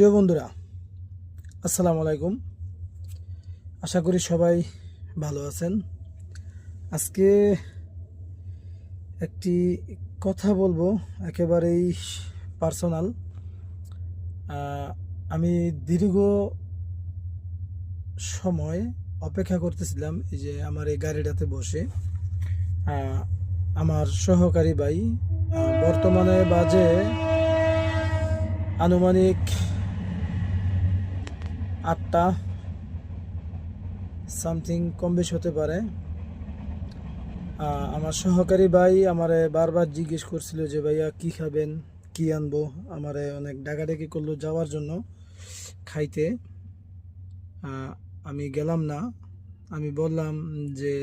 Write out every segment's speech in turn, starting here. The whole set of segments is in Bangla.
প্রিয় বন্ধুরা, আসসালামু আলাইকুম। আশা করি সবাই ভালো আছেন। আজকে একটি কথা বলবো, একেবারেই পার্সোনাল। আমি দীর্ঘ সময় অপেক্ষা করতেছিলাম এই যে আমার এই গাড়িটাতে বসে। আমার সহকারী ভাই বর্তমানে বাজে আনুমানিক 8টা সামথিং, কম বেশ হতে পারে। আমার সহকারী ভাই আমারে বারবার জিজ্ঞেস করছিল যে ভাইয়া কি খাবেন, কি আনবো। আমারে অনেক ডাকাডাকি করলো যাওয়ার জন্য খাইতে। আমি গেলাম না। আমি বললাম যে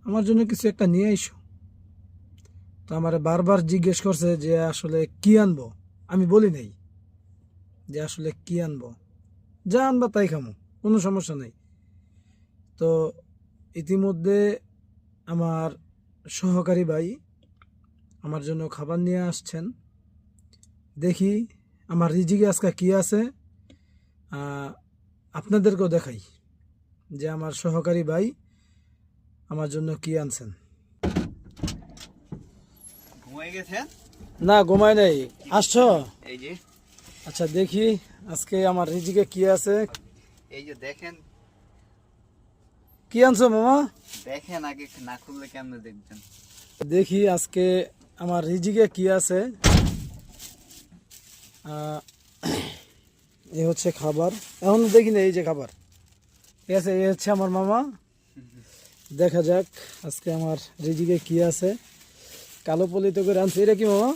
আমার জন্য কিছু একটা নিয়ে আইসো। তো আমারে বারবার জিজ্ঞেস করছে যে আসলে কি আনবো। আমি বলি নাই যে আসলে কি আনবো, যা আনবা তাই খামো, কোনো সমস্যা নেই। তো ইতিমধ্যে আমার সহকারী ভাই আমার জন্য খাবার নিয়ে আসছেন। দেখি আমার রিজিকে আজকে কি আছে, আপনাদেরকেও দেখাই যে আমার সহকারী ভাই আমার জন্য কি আনছেন। ঘুমাই গেছেন? না, ঘুমায় নাই। আসছো? এই যে আচ্ছা, দেখি আজকে আমার রিজিকে কি আছে। এই যে দেখেন, কি আনছো মামা? দেখেন আগে, না খুললে কেমনে দেখবেন। দেখি আজকে আমার রিজিকে কি আছে। এই হচ্ছে খাবার, এখনো দেখি না। এই যে খাবার, ঠিক আছে। এই হচ্ছে আমার মামা। দেখা যাক আজকে আমার রিজিকে কি আছে। কালো পলিত করে আনছে। এটা কি মামা?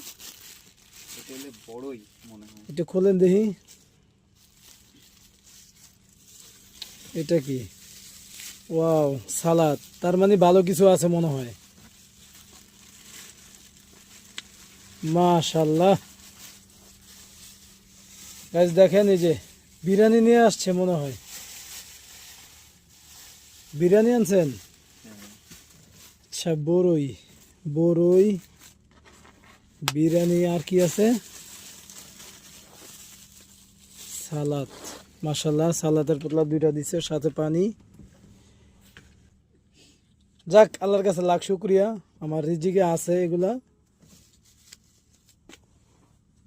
এটা হলে বড়ই মনে হয়। একটু খোলেন দেখি। এটা কি? ওয়াও, সালাদ। তার মানে ভালো কিছু আছে মনে হয়। মাশাল্লাহ। গাইস দেখেন, এই যে বিরিয়ানি নিয়ে আসছে মনে হয়। বিরিয়ানি আনছেন? আচ্ছা, বড়ই বড়ই বিরিয়ানি। আর কি আছে? সালাদ। মাশাল্লাহ, সালাদের পোটলা 2টা দিছে, সাথে পানি। যাক, আল্লাহর কাছে লাখ শুকরিয়া, আমার রিজিকে আছে এগুলা।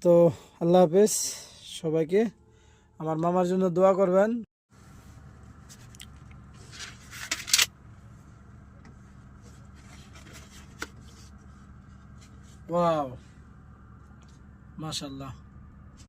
তো আল্লাহ হাফেজ সবাইকে। আমার মামার জন্য দোয়া করবেন। ওয়াও, মাশাল্লাহ।